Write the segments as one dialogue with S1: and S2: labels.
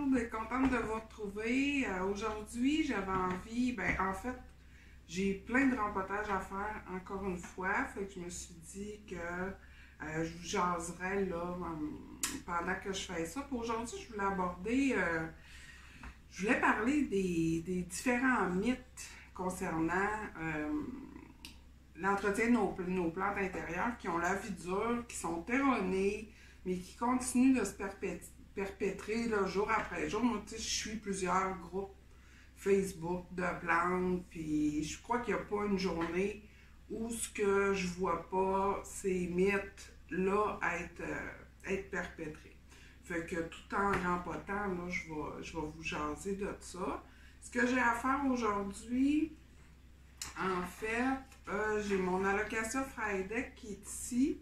S1: monde, contente de vous retrouver. Aujourd'hui, j'avais envie, en fait, j'ai plein de rempotages à faire encore une fois, fait que je me suis dit que je vous jaserais là pendant que je fais ça. Pour aujourd'hui, je voulais aborder, je voulais parler des différents mythes concernant l'entretien de nos plantes intérieures qui ont la vie dure, qui sont erronées, mais qui continuent de se perpétrer là, jour après jour. Moi, tu sais, je suis plusieurs groupes Facebook de plantes, puis je crois qu'il n'y a pas une journée où ce que je vois pas ces mythes-là être perpétrés. Fait que tout en rempotant, là, je vais vous jaser de ça. Ce que j'ai à faire aujourd'hui, en fait, j'ai mon Alocasia Friday qui est ici,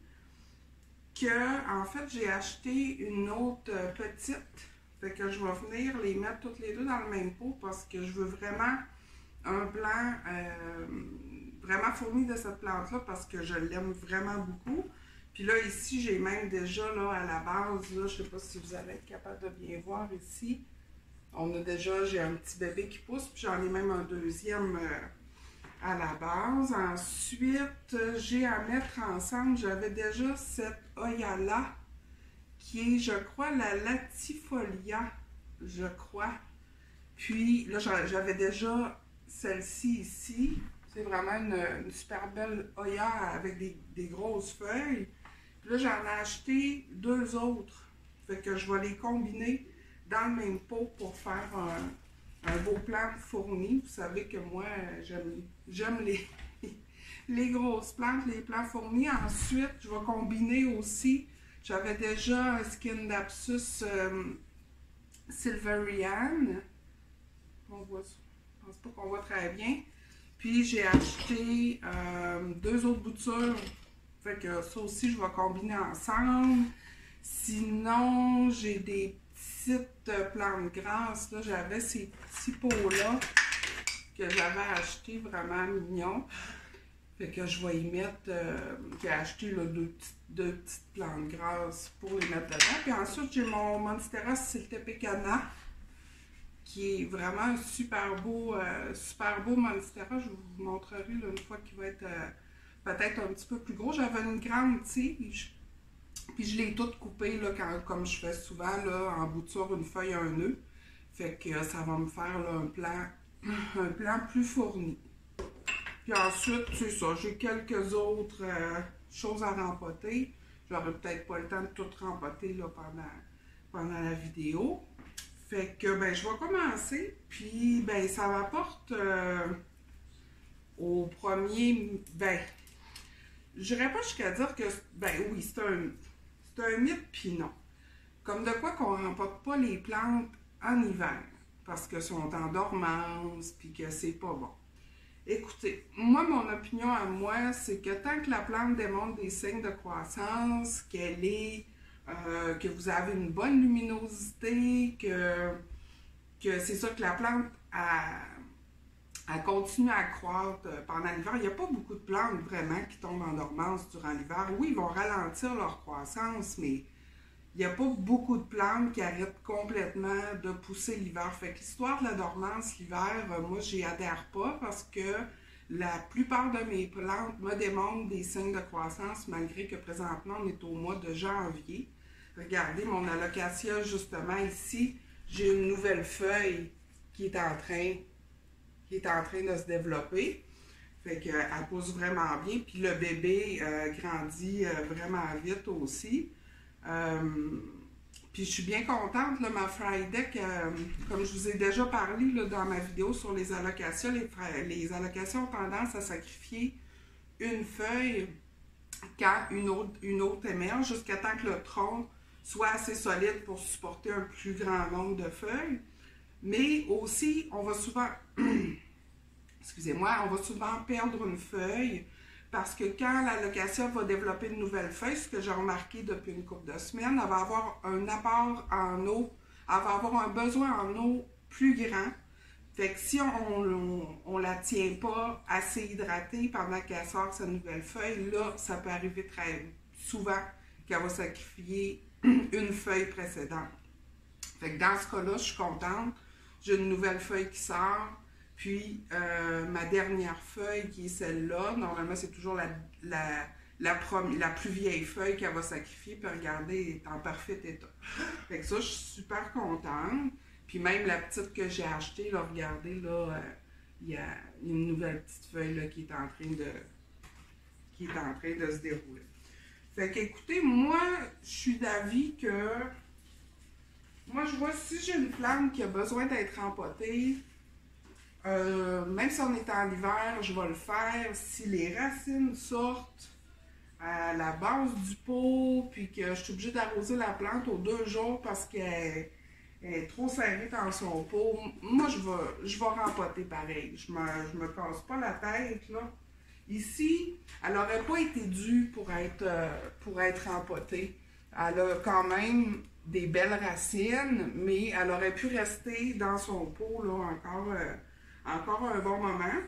S1: en fait, j'ai acheté une autre petite. Fait que je vais venir les mettre toutes les deux dans le même pot parce que je veux vraiment un plan vraiment fourni de cette plante-là parce que je l'aime vraiment beaucoup. Puis là, ici, j'ai même déjà là, à la base, là, je ne sais pas si vous allez être capable de bien voir ici. On a déjà, j'ai un petit bébé qui pousse, puis j'en ai même un deuxième à la base. Ensuite, j'ai à mettre ensemble, j'avais déjà cette Oyala qui est, je crois, la Latifolia, je crois. Puis là, j'avais déjà celle-ci ici. C'est vraiment une super belle Oya avec des grosses feuilles. Puis là, j'en ai acheté deux autres. Fait que je vais les combiner dans le même pot pour faire un beau plant fourni. Vous savez que moi, j'aime les grosses plantes, les plants fournis. Ensuite, je vais combiner aussi. J'avais déjà un Scindapsus Silverian. On voit ça. Je pense pas qu'on voit très bien. Puis j'ai acheté deux autres boutures. Fait que ça aussi, je vais combiner ensemble. Sinon, j'ai des petites plantes grasses. Là, j'avais ces petits pots-là que j'avais achetés vraiment mignons. Fait que je vais y mettre, j'ai acheté là, deux petites plantes grasses pour les mettre dedans. Puis ensuite, j'ai mon Monstera Siltepecana, qui est vraiment un super beau Monstera. Je vous montrerai là, une fois qu'il va être peut-être un petit peu plus gros. J'avais une grande tige, puis je l'ai toute coupée, là, comme je fais souvent, là, en bouture, une feuille, un nœud. Fait que ça va me faire là, un plan plus fourni. Puis ensuite, c'est ça, j'ai quelques autres choses à rempoter. J'aurai peut-être pas le temps de tout rempoter là, pendant la vidéo. Fait que, je vais commencer. Puis, ça m'apporte au premier, je n'irais pas jusqu'à dire que, oui, c'est un mythe, puis non. Comme de quoi qu'on ne rempote pas les plantes en hiver, parce qu'elles sont en dormance, puis que c'est pas bon. Écoutez, moi, mon opinion à moi, c'est que tant que la plante démontre des signes de croissance, que vous avez une bonne luminosité, que c'est ça que la plante elle continue à croître pendant l'hiver. Il n'y a pas beaucoup de plantes vraiment qui tombent en dormance durant l'hiver. Oui, ils vont ralentir leur croissance, mais il n'y a pas beaucoup de plantes qui arrêtent complètement de pousser l'hiver. Fait que l'histoire de la dormance l'hiver, moi, j'y adhère pas parce que la plupart de mes plantes me démontrent des signes de croissance malgré que présentement, on est au mois de janvier. Regardez mon Alocasia, justement, ici, j'ai une nouvelle feuille qui est en train de se développer. Fait qu'elle pousse vraiment bien. Puis le bébé grandit vraiment vite aussi. Puis je suis bien contente, là, ma Friday, comme je vous ai déjà parlé là, dans ma vidéo sur les allocations, les allocations ont tendance à sacrifier une feuille quand une autre émerge, jusqu'à temps que le tronc soit assez solide pour supporter un plus grand nombre de feuilles. Mais aussi, on va souvent, excusez-moi, on va souvent perdre une feuille parce que quand l'Alocasia va développer une nouvelle feuille, ce que j'ai remarqué depuis une couple de semaines, elle va avoir un apport en eau, elle va avoir un besoin en eau plus grand. Fait que si on la tient pas assez hydratée pendant qu'elle sort sa nouvelle feuille, là, ça peut arriver très souvent qu'elle va sacrifier une feuille précédente. Fait que dans ce cas-là, je suis contente. J'ai une nouvelle feuille qui sort. Puis ma dernière feuille, qui est celle-là, normalement, c'est toujours la plus vieille feuille qu'elle va sacrifier. Puis regardez, elle est en parfait état. Fait que ça, je suis super contente. Puis même la petite que j'ai achetée, là, regardez, là, il y a une nouvelle petite feuille là, qui est en train de se dérouler. Fait qu'écoutez, moi, je suis d'avis que... Moi, je vois si j'ai une plante qui a besoin d'être rempotée, même si on est en hiver, je vais le faire. Si les racines sortent à la base du pot, puis que je suis obligée d'arroser la plante aux 2 jours parce qu'elle est trop serrée dans son pot, moi, je vais rempoter pareil. Je me casse pas la tête, là. Ici, elle n'aurait pas été due pour être rempotée. Elle a quand même des belles racines, mais elle aurait pu rester dans son pot là, encore un bon moment.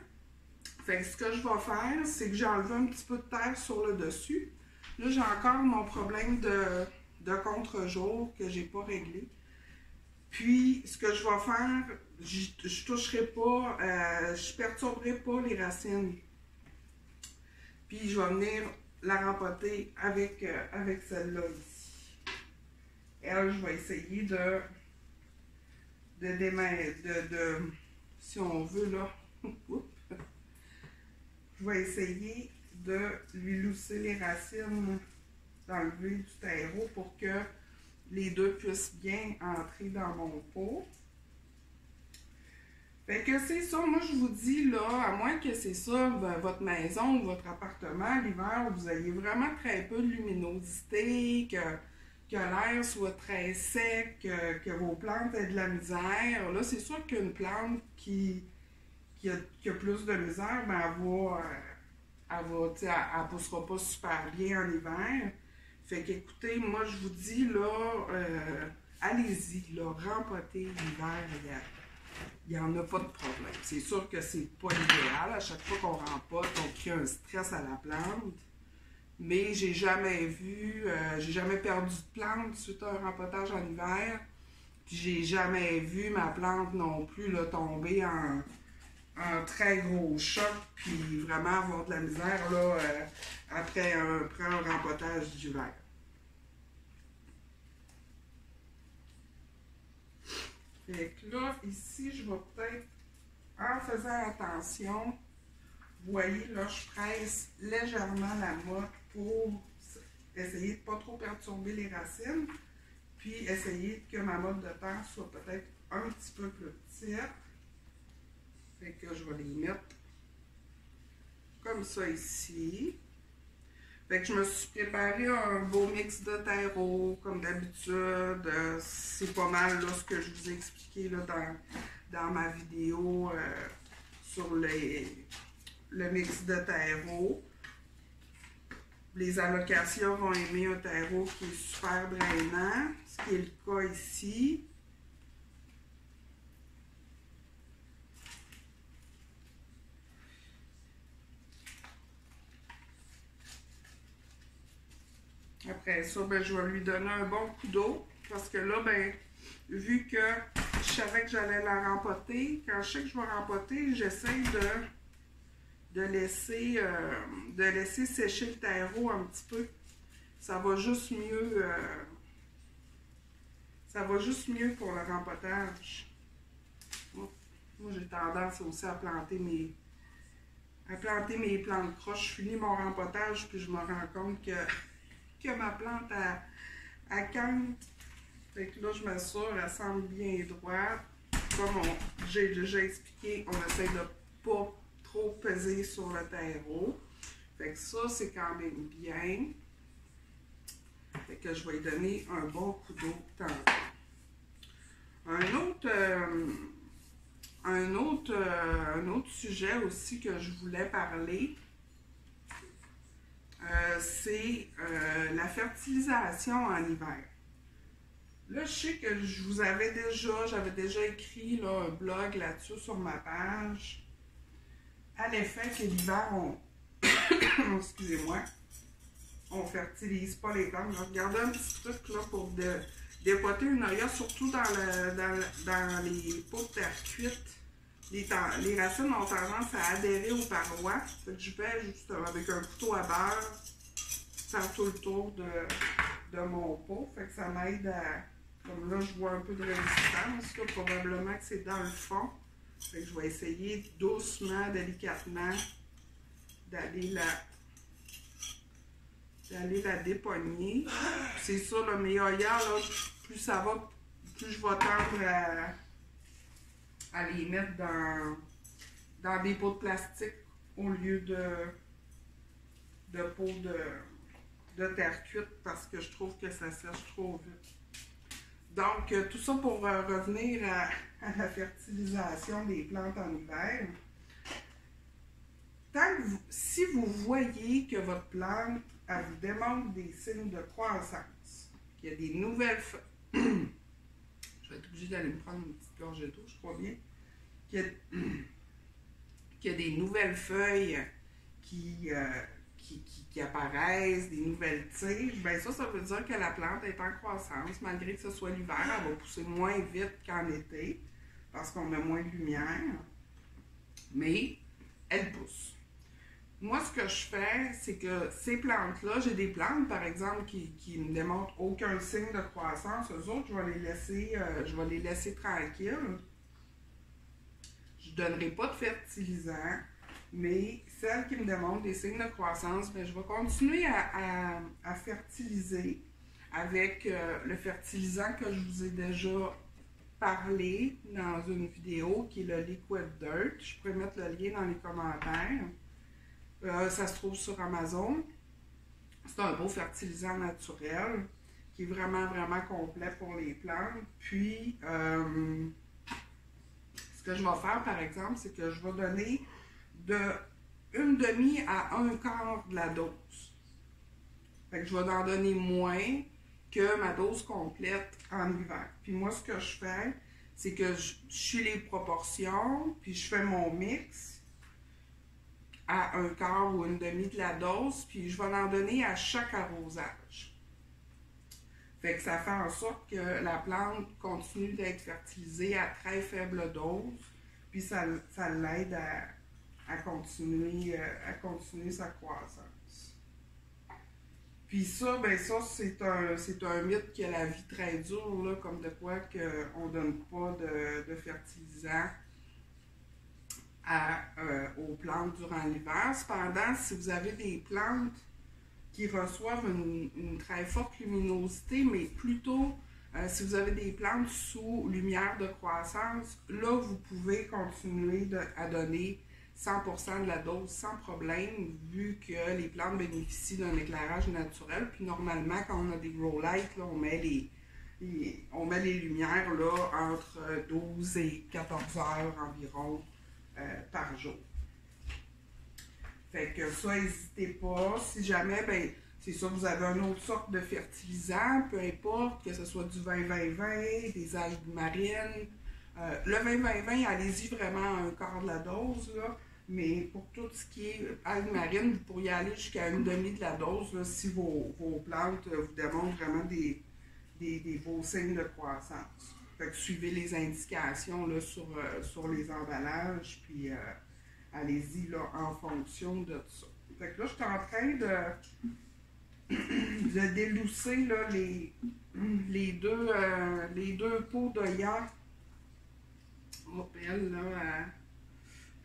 S1: Fait que ce que je vais faire, c'est que j'ai enlevé un petit peu de terre sur le dessus. Là, j'ai encore mon problème de contre-jour que j'ai pas réglé. Puis, ce que je vais faire, je toucherai pas, je perturberai pas les racines. Puis, je vais venir la rempoter avec celle-là ici. Elle, je vais essayer si on veut, là, je vais essayer de lui lousser les racines, d'enlever du terreau pour que les deux puissent bien entrer dans mon pot. Fait que c'est ça, moi je vous dis là, à moins que c'est ça, votre maison ou votre appartement, l'hiver, vous ayez vraiment très peu de luminosité, que l'air soit très sec, que vos plantes aient de la misère. Là, c'est sûr qu'une plante qui a plus de misère, ben elle poussera pas super bien en hiver. Fait qu'écoutez, moi je vous dis là, allez-y, là, rempotez l'hiver, il n'y en a pas de problème. C'est sûr que c'est pas idéal. À chaque fois qu'on rempote, on crée un stress à la plante. Mais j'ai jamais perdu de plante suite à un rempotage en hiver. Puis j'ai jamais vu ma plante non plus là, tomber en très gros choc, puis vraiment avoir de la misère là, après un rempotage d'hiver. Fait que là, ici, je vais peut-être, en faisant attention, vous voyez, là, je presse légèrement la motte pour essayer de ne pas trop perturber les racines, puis essayer que ma motte de terre soit peut-être un petit peu plus petite. Fait que je vais les mettre comme ça ici. Fait que je me suis préparé un beau mix de terreau, comme d'habitude. C'est pas mal là, ce que je vous ai expliqué là, dans ma vidéo sur le mix de terreau. Les allocations vont aimer un terreau qui est super drainant, ce qui est le cas ici. Après ça, ben, je vais lui donner un bon coup d'eau parce que là, ben, vu que je savais que j'allais la rempoter, quand je sais que je vais rempoter, j'essaie de laisser sécher le terreau un petit peu. Ça va juste mieux pour le rempotage. Moi, j'ai tendance aussi à planter mes plantes croches. Je finis mon rempotage puis je me rends compte que ma plante à cante. Fait que là, je m'assure, elle semble bien droite. Comme j'ai déjà expliqué, on essaie de pas trop peser sur le terreau. Fait que ça, c'est quand même bien. Fait que je vais lui donner un bon coup d'eau tantôt. Un autre sujet aussi que je voulais parler, c'est la fertilisation en hiver. Là, je sais que j'avais déjà écrit là, un blog là-dessus sur ma page, à l'effet que l'hiver, excusez-moi, on fertilise pas les plantes. Je vais regarder un petit truc là pour dépoter une oya, surtout dans les pots de terre cuite. Les racines ont tendance à adhérer aux parois. Fait que je vais juste avec un couteau à beurre faire tout le tour de mon pot. Fait que ça m'aide à... Comme là, je vois un peu de résistance. Là, probablement que c'est dans le fond. Fait que je vais essayer doucement, délicatement, d'aller la dépogner. C'est ça, là, mes oyas, là, plus ça va, plus je vais tendre à les mettre dans des pots de plastique au lieu de pots de terre cuite parce que je trouve que ça sèche trop vite. Donc, tout ça pour revenir à la fertilisation des plantes en hiver. Si vous voyez que votre plante elle vous démontre des signes de croissance, qu'il y a des nouvelles feuilles, je vais être obligée d'aller me prendre une petite gorgée d'eau, je crois bien, qu'il y a des nouvelles feuilles qui apparaissent, des nouvelles tiges, bien ça veut dire que la plante est en croissance, malgré que ce soit l'hiver, elle va pousser moins vite qu'en été, parce qu'on a moins de lumière, mais elle pousse. Moi, ce que je fais, c'est que ces plantes-là, j'ai des plantes, par exemple, qui ne me démontrent aucun signe de croissance. Eux autres, je vais les laisser tranquilles. Je ne donnerai pas de fertilisant, mais celles qui me démontrent des signes de croissance, bien, je vais continuer à fertiliser avec le fertilisant que je vous ai déjà parlé dans une vidéo, qui est le Liquid Dirt. Je pourrais mettre le lien dans les commentaires. Ça se trouve sur Amazon. C'est un beau fertilisant naturel qui est vraiment, vraiment complet pour les plantes. Puis, ce que je vais faire, par exemple, c'est que je vais donner de une demi à un quart de la dose. Fait que je vais en donner moins que ma dose complète en hiver. Puis moi, ce que je fais, c'est que je suis les proportions, puis je fais mon mix à un quart ou une demi de la dose, puis je vais en donner à chaque arrosage. Fait que ça fait en sorte que la plante continue d'être fertilisée à très faible dose, puis ça l'aide à continuer sa croissance. Puis ça, ben ça, c'est un mythe qui a la vie très dure, là, comme de quoi qu'on ne donne pas de fertilisant aux plantes durant l'hiver. Cependant, si vous avez des plantes qui reçoivent une très forte luminosité, mais plutôt si vous avez des plantes sous lumière de croissance, là, vous pouvez continuer à donner 100% de la dose sans problème, vu que les plantes bénéficient d'un éclairage naturel. Puis normalement, quand on a des grow lights, là, on met les lumières là, entre 12 et 14 heures environ par jour. Fait que ça, n'hésitez pas. Si jamais, ben, c'est ça, vous avez une autre sorte de fertilisant, peu importe, que ce soit du 20-20-20, des algues marines. Le 20-20-20, allez-y vraiment à un quart de la dose, là. Mais pour tout ce qui est algues marines, vous pourriez aller jusqu'à une demi de la dose, là, si vos plantes vous démontrent vraiment des beaux signes de croissance. Fait que suivez les indications là, sur les emballages, puis allez-y là, en fonction de ça. Fait que là, je suis en train de délousser là, les deux pots d'oya. Oh, elle, là,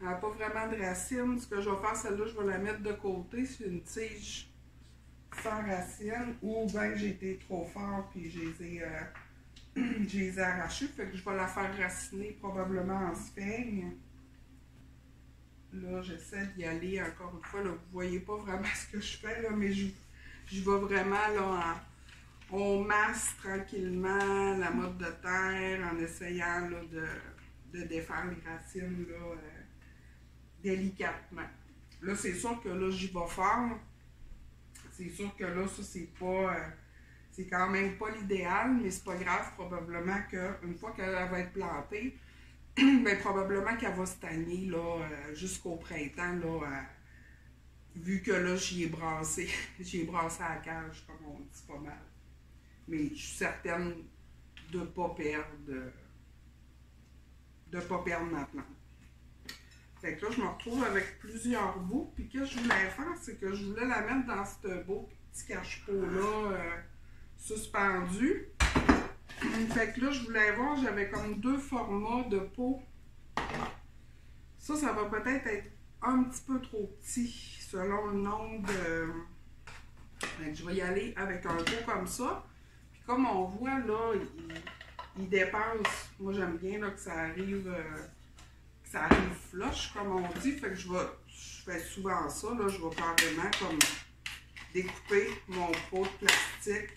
S1: elle n'a pas vraiment de racines. Ce que je vais faire, celle-là, je vais la mettre de côté. C'est une tige sans racines. Ou bien j'ai été trop fort, puis je les ai arrachées. Fait que je vais la faire raciner probablement en sphaigne. Là, j'essaie d'y aller encore une fois. Là, vous ne voyez pas vraiment ce que je fais, là, mais je vais vraiment là, on masse tranquillement la motte de terre en essayant là, de défaire les racines là, délicatement. Là, c'est sûr que là, j'y vais fort. C'est sûr que là, ça, c'est quand même pas l'idéal, mais c'est pas grave, probablement qu'une fois qu'elle va être plantée, bien, probablement qu'elle va stagner là, jusqu'au printemps, là, vu que là, j'y ai brassé à la cage, comme on dit pas mal. Mais je suis certaine de ne pas perdre ma plante. Fait que là, je me retrouve avec plusieurs bouts. Puis ce que je voulais faire, c'est que je voulais la mettre dans ce beau petit cache-pot-là suspendu. Fait que là, je voulais voir, j'avais comme 2 formats de pot. Ça va peut-être être un petit peu trop petit selon le nombre de... Fait que je vais y aller avec un pot comme ça. Puis comme on voit là, il dépasse. Moi, j'aime bien là, que ça arrive flush, comme on dit. Fait que je fais souvent ça. Là, je vais carrément comme découper mon pot de plastique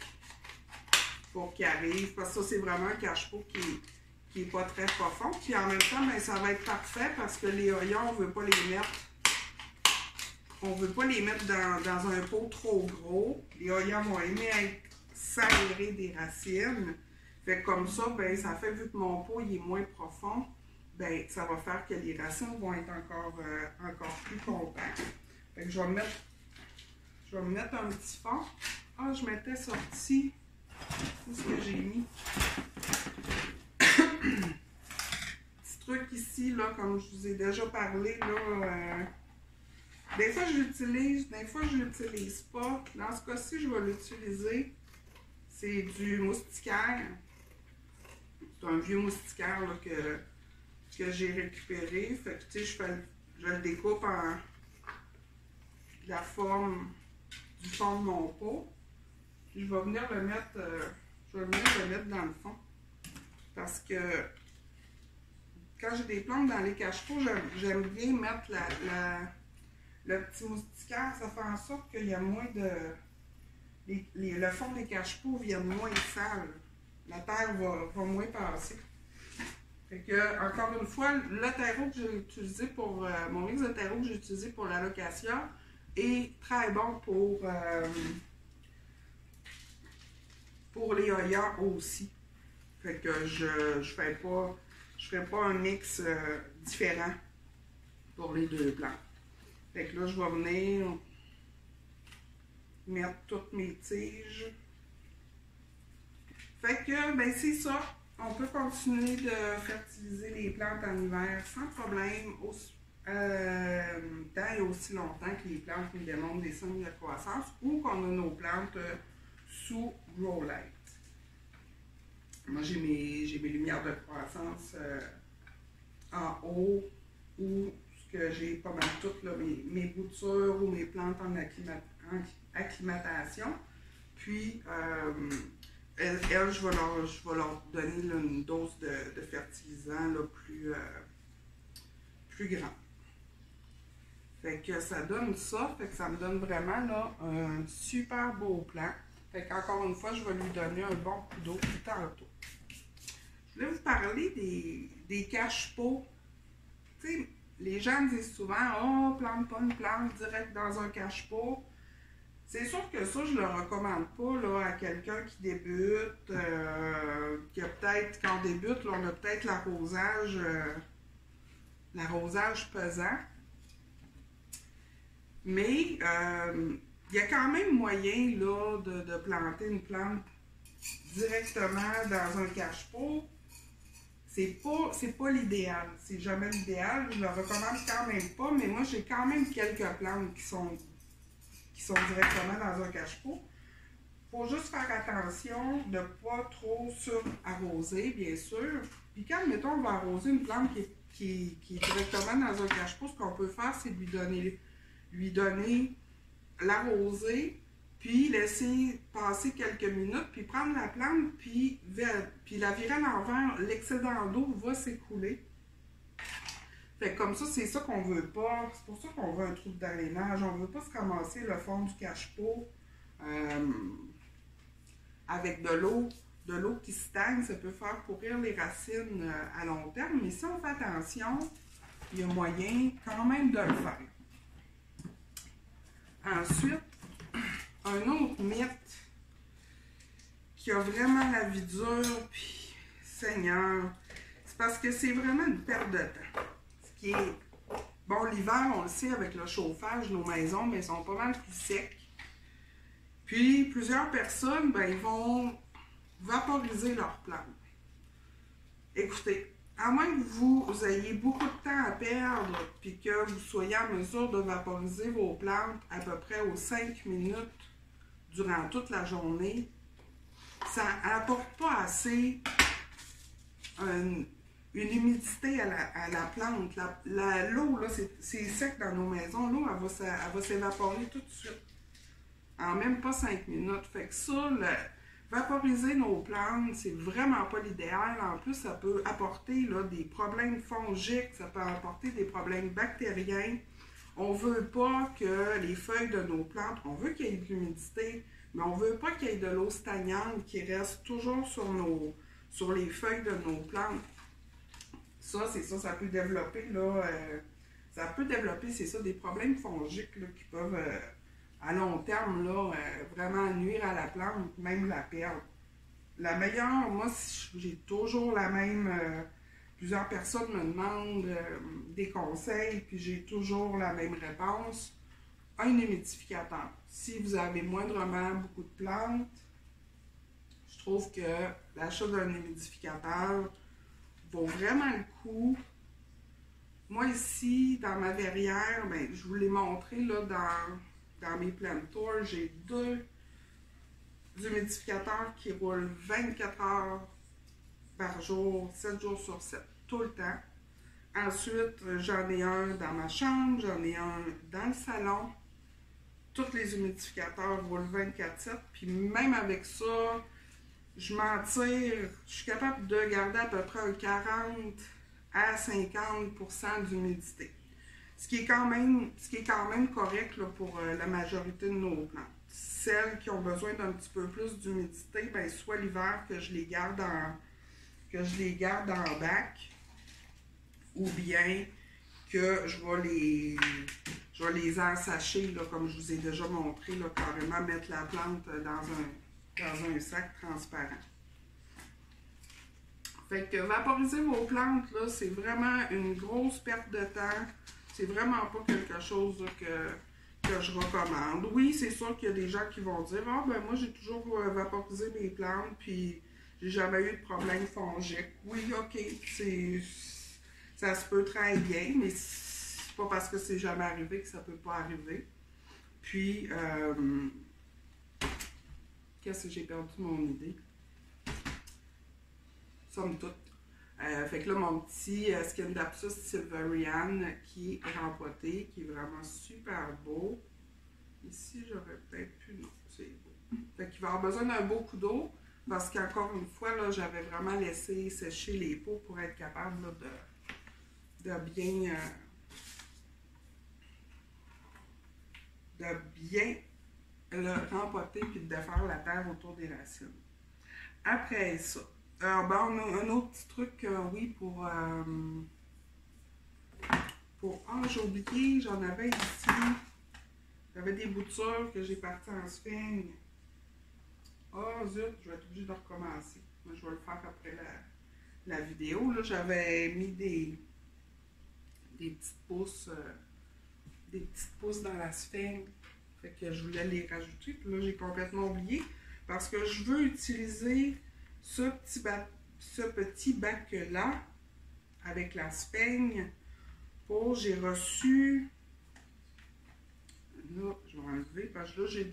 S1: pour qu'il arrive. Parce que ça, c'est vraiment un cache-pot qui n'est pas très profond. Puis en même temps, ben, ça va être parfait parce que les oignons, on ne veut pas les mettre. On ne veut pas les mettre dans un pot trop gros. Les oignons vont aimer s'aérer des racines. Fait que comme ça, ben, ça fait, vu que mon pot il est moins profond, ben, ça va faire que les racines vont être encore plus compactes. Fait que je vais me mettre un petit fond. Ah, je m'étais sorti. C'est ce que j'ai mis. Petit truc ici, là, comme je vous ai déjà parlé, là. Des fois, je l'utilise, des fois, je ne l'utilise pas. Dans ce cas-ci, je vais l'utiliser. C'est du moustiquaire. C'est un vieux moustiquaire là, que j'ai récupéré. Fait que, tu sais, je le découpe en la forme du fond de mon pot. Puis je vais venir le mettre, dans le fond. Parce que quand j'ai des plantes dans les cache-pots, j'aime bien mettre le petit moustiquaire. Ça fait en sorte qu'il y a moins de... le fond des cache-pots viennent moins sales. La terre va moins passer. Fait que, encore une fois, le terreau que j'ai utilisé pour... mon mix de terreau que j'ai utilisé pour l'alocasia est très bon pour les Hoya aussi. Fait que je ferai pas un mix différent pour les 2 plantes. Fait que là, je vais venir mettre toutes mes tiges. Fait que, ben c'est ça. On peut continuer de fertiliser les plantes en hiver sans problème, tant et aussi longtemps que les plantes nous démontrent des signes de croissance ou qu'on a nos plantes sous grow light. Moi, j'ai mes lumières de croissance en haut ou ce que j'ai pas mal toutes, là, mes boutures ou mes plantes en acclimatation. Puis, elles, je vais leur donner là, une dose de fertilisant là, plus grande. Fait que ça donne ça, fait que ça me donne vraiment là, un super beau plant. Fait qu'encore une fois, je vais lui donner un bon coup d'eau tantôt. Je voulais vous parler des cache-pots. Tu sais, les gens disent souvent « Oh, plante pas une plante direct dans un cache-pot ». C'est sûr que ça, je ne le recommande pas là, à quelqu'un qui débute, qui a peut-être, quand on débute, là, on a peut-être l'arrosage pesant. Mais il y a quand même moyen là, de planter une plante directement dans un cache-pot. C'est pas l'idéal. C'est jamais l'idéal. Je le recommande quand même pas, mais moi, j'ai quand même quelques plantes qui sont directement dans un cache-pot. Il faut juste faire attention de ne pas trop sur-arroser, bien sûr. Puis quand, mettons, on va arroser une plante qui est directement dans un cache-pot, ce qu'on peut faire, c'est lui donner l'arroser, puis laisser passer quelques minutes, puis prendre la plante, puis la virer à l'envers, l'excédent d'eau va s'écouler. Fait que comme ça, c'est ça qu'on veut pas. C'est pour ça qu'on veut un trou de drainage. On veut pas se ramasser le fond du cache-pot avec de l'eau qui stagne. Ça peut faire pourrir les racines à long terme. Mais si on fait attention, il y a moyen quand même de le faire. Ensuite, un autre mythe qui a vraiment la vie dure, puis Seigneur, c'est parce que c'est vraiment une perte de temps. Ce qui est... Bon, l'hiver, on le sait, avec le chauffage, nos maisons, mais sont pas mal plus secs. Puis, plusieurs personnes, ben, ils vont vaporiser leurs plantes. Écoutez, à moins que vous ayez beaucoup de temps à perdre puis que vous soyez en mesure de vaporiser vos plantes à peu près aux 5 minutes durant toute la journée, ça n'apporte pas assez une humidité à la plante. L'eau, là, c'est sec dans nos maisons. L'eau, elle va s'évaporer tout de suite. En même pas 5 minutes. Fait que ça, vaporiser nos plantes, c'est vraiment pas l'idéal. En plus, ça peut apporter là, des problèmes fongiques, ça peut apporter des problèmes bactériens. On veut pas que les feuilles de nos plantes, on veut qu'il y ait de l'humidité, mais on veut pas qu'il y ait de l'eau stagnante qui reste toujours sur les feuilles de nos plantes. Ça, c'est ça, ça peut développer, là, c'est ça, des problèmes fongiques là, qui peuvent, à long terme, là, vraiment nuire à la plante, même la perdre. La meilleure, moi, j'ai toujours la même, plusieurs personnes me demandent des conseils, puis j'ai toujours la même réponse. Un humidificateur. Si vous avez moindrement beaucoup de plantes, je trouve que l'achat d'un humidificateur vaut vraiment le coup. Moi ici, dans ma verrière, ben, je vous l'ai montré là, dans mes plant tours, j'ai 2 humidificateurs qui roulent 24 heures par jour, 7 jours sur 7, tout le temps. Ensuite, j'en ai un dans ma chambre, j'en ai un dans le salon. Tous les humidificateurs roulent 24/7, puis même avec ça, je m'en tire, je suis capable de garder à peu près un 40 à 50% d'humidité. Ce qui est quand même correct là, pour la majorité de nos plantes. Celles qui ont besoin d'un petit peu plus d'humidité, ben, soit l'hiver que je les garde en bac, ou bien que je vais les ensacher, là, comme je vous ai déjà montré, là, carrément mettre la plante dans un sac transparent. Fait que vaporiser vos plantes, là, c'est vraiment une grosse perte de temps. C'est vraiment pas quelque chose là, que je recommande. Oui, c'est sûr qu'il y a des gens qui vont dire « Ah, ben moi, j'ai toujours vaporisé mes plantes, puis j'ai jamais eu de problème fongique. » Oui, ok, ça se peut très bien, mais c'est pas parce que c'est jamais arrivé que ça peut pas arriver. Puis, qu'est-ce que j'ai perdu mon idée? Somme toute. Fait que là, mon petit Scindapsus silverian qui est rempoté, qui est vraiment super beau. Ici, j'aurais peut-être pu... Non, c'est beau. Fait qu'il va avoir besoin d'un beau coup d'eau, parce qu'encore une fois, là, j'avais vraiment laissé sécher les pots pour être capable là, de bien le rempoter puis de défaire la terre autour des racines. Après ça, ben, on a un autre petit truc, oui, j'ai oublié, j'en avais ici. J'avais des boutures que j'ai parties en sphène. Ah, zut, je vais être obligée de recommencer. Moi, je vais le faire après la vidéo. Là, j'avais mis des petites pousses dans la sphène. Fait que je voulais les rajouter. Puis là, j'ai complètement oublié. Parce que je veux utiliser ce petit bac-là avec la spaigne j'ai reçu, là, je vais enlever parce que là, j'ai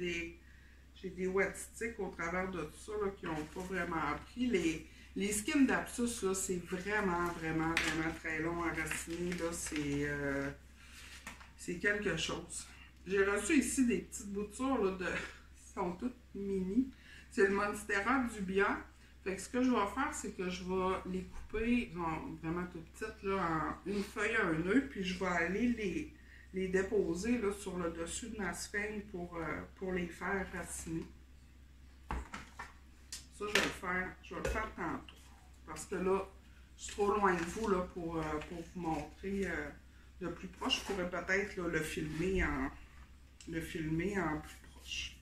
S1: des wet sticks au travers de tout ça là, qui n'ont pas vraiment pris. Les Scindapsus, là, c'est vraiment très long à raciner, là, c'est quelque chose. J'ai reçu ici des petites boutures, là, qui sont toutes mini. C'est le Monstera Dubia. Fait que ce que je vais faire, c'est que je vais les couper vraiment tout petites, là, en une feuille à un nœud, puis je vais aller les déposer là, sur le dessus de ma sphène pour les faire raciner. Ça, je vais le faire tantôt. Parce que là, je suis trop loin de vous là, pour vous montrer de plus proche. Je pourrais peut-être le filmer en plus proche.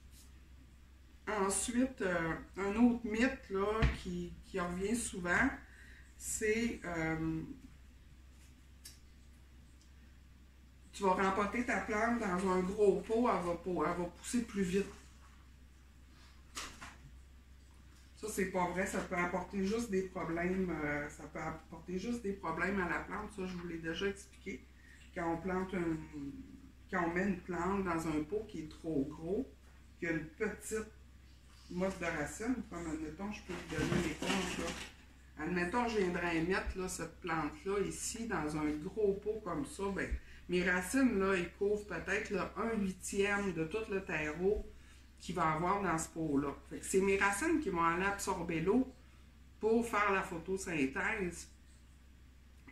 S1: Ensuite, un autre mythe là, qui revient souvent, c'est tu vas rempoter ta plante dans un gros pot, elle va pousser plus vite. Ça, c'est pas vrai, ça peut apporter juste des problèmes, à la plante. Ça, je vous l'ai déjà expliqué. Quand on met une plante dans un pot qui est trop gros, qui a une petite motte de racine, comme admettons, je peux vous donner l'exemple là. Admettons, je viendrais mettre là, cette plante-là ici dans un gros pot comme ça, ben, mes racines, là, ils couvrent peut-être 1/8 de tout le terreau qu'il va avoir dans ce pot-là. C'est mes racines qui vont aller absorber l'eau pour faire la photosynthèse.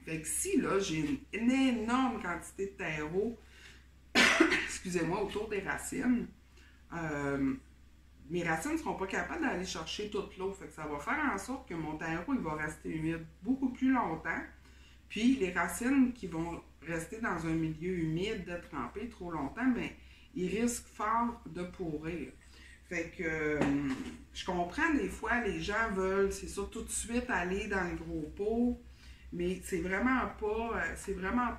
S1: Fait que si là, j'ai une énorme quantité de terreau, excusez-moi, autour des racines, mes racines ne seront pas capables d'aller chercher toute l'eau. Fait que ça va faire en sorte que mon terreau il va rester humide beaucoup plus longtemps. Puis les racines qui vont rester dans un milieu humide, de tremper trop longtemps, bien, ils risquent fort de pourrir. Fait que je comprends des fois, les gens veulent, c'est ça, tout de suite aller dans le gros pot, mais c'est vraiment pas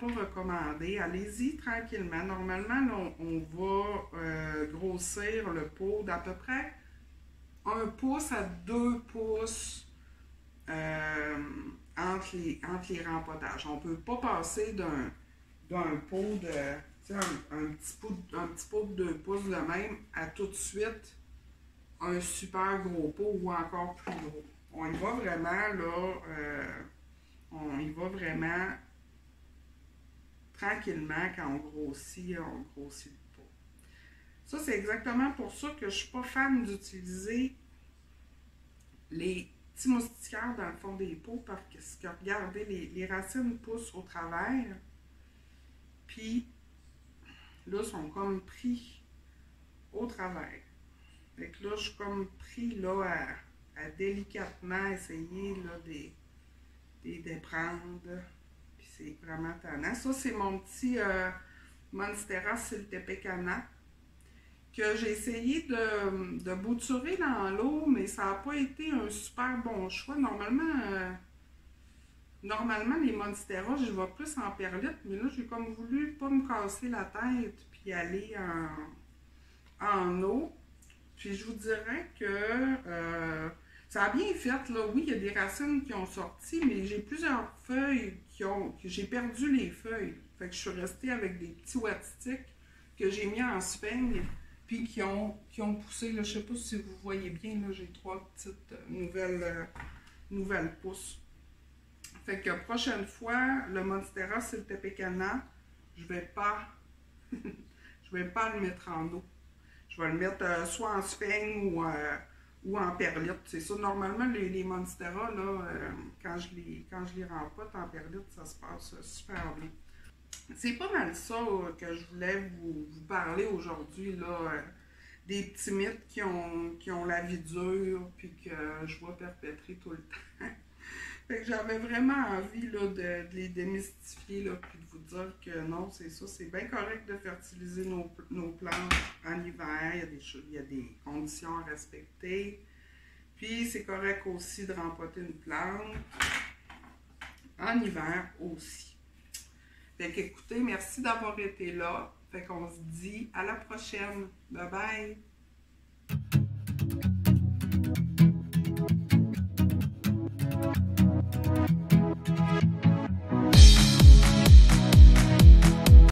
S1: recommandé. Allez-y tranquillement. Normalement, là, on va grossir le pot d'à peu près 1 pouce à 2 pouces entre les rempotages. On ne peut pas passer d'un pot de, un petit pot de 2 pouces de même à tout de suite un super gros pot ou encore plus gros. On y va vraiment là, tranquillement quand on grossit le pot. Ça, c'est exactement pour ça que je ne suis pas fan d'utiliser les petits moustiquaires dans le fond des pots parce que regardez, les racines poussent au travers. Puis là, ils sont comme pris au travers. Fait que là, je suis comme pris là à délicatement essayer là, des prendre. Puis c'est vraiment tannant. Ça, c'est mon petit Monstera Siltepecana que j'ai essayé de bouturer dans l'eau, mais ça n'a pas été un super bon choix. Normalement, les Monstera, je vais plus en perlite, mais là, j'ai comme voulu pas me casser la tête puis aller en eau. Puis je vous dirais que ça a bien fait, là. Oui, il y a des racines qui ont sorti, mais j'ai plusieurs feuilles que j'ai perdu les feuilles. Fait que je suis restée avec des petits wattsticks que j'ai mis en speigne, puis qui ont poussé, là. Je sais pas si vous voyez bien, là, j'ai 3 petites nouvelles pousses. Fait que prochaine fois, le Monstera Siltepecana, je vais pas le mettre en eau. Je vais le mettre soit en speigne ou en perlite. C'est ça. Normalement, les Monstera, là, quand je les rempote en perlite, ça se passe super bien. C'est pas mal ça que je voulais vous parler aujourd'hui, là. Des petits mythes qui ont la vie dure, puis que je vois perpétrer tout le temps. Fait que j'avais vraiment envie là, de les démystifier, là, puis de vous dire que non, c'est ça, c'est bien correct de fertiliser nos plantes en hiver, il y a des conditions à respecter. Puis c'est correct aussi de rempoter une plante en hiver aussi. Fait qu'écoutez, merci d'avoir été là. Fait qu'on se dit à la prochaine. Bye bye!